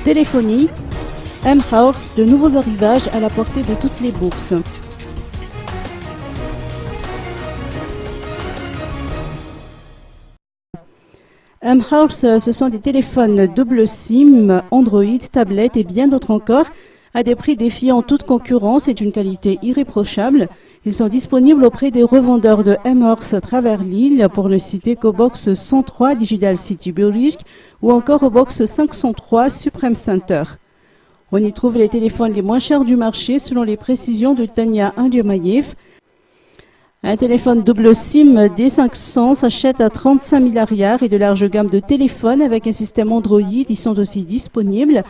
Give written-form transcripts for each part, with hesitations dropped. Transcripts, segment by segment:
Téléphonie, mHouse, de nouveaux arrivages à la portée de toutes les bourses. mHouse, ce sont des téléphones double SIM, Android, tablettes et bien d'autres encore, à des prix défiant toute concurrence et d'une qualité irréprochable. Ils sont disponibles auprès des revendeurs de mHouse à travers l'île, pour ne citer qu'au box 103 Digital City Burj ou encore au box 503 Supreme Center. On y trouve les téléphones les moins chers du marché selon les précisions de Tania Indiomayev. Un téléphone double SIM D500 s'achète à 35 000 arrières et de large gamme de téléphones avec un système Android y sont aussi disponibles,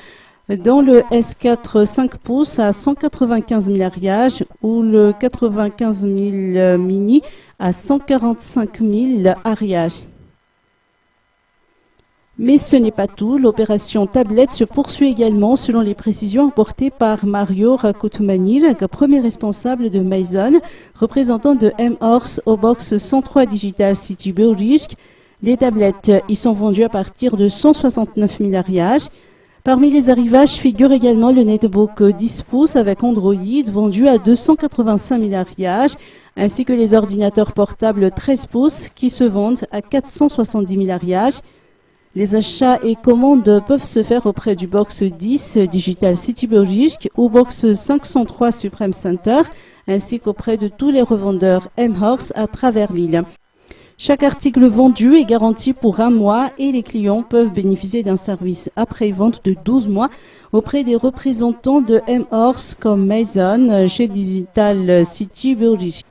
dans le S4 5 pouces à 195 000 arrières ou le 95 000 mini à 145 000 arrières. Mais ce n'est pas tout, l'opération tablette se poursuit également selon les précisions apportées par Mario Rakoutoumani, premier responsable de Maison, représentant de mHouse au box 103 Digital City Burj. Les tablettes y sont vendues à partir de 169 000 arrières. Parmi les arrivages figure également le netbook 10 pouces avec Android vendu à 285 000 arrières, ainsi que les ordinateurs portables 13 pouces qui se vendent à 470 000 arrières. Les achats et commandes peuvent se faire auprès du box 10 Digital City Burj ou box 503 Supreme Center, ainsi qu'auprès de tous les revendeurs mHouse à travers l'île. Chaque article vendu est garanti pour 1 mois et les clients peuvent bénéficier d'un service après-vente de 12 mois auprès des représentants de mHouse comme Maison chez Digital City Burj.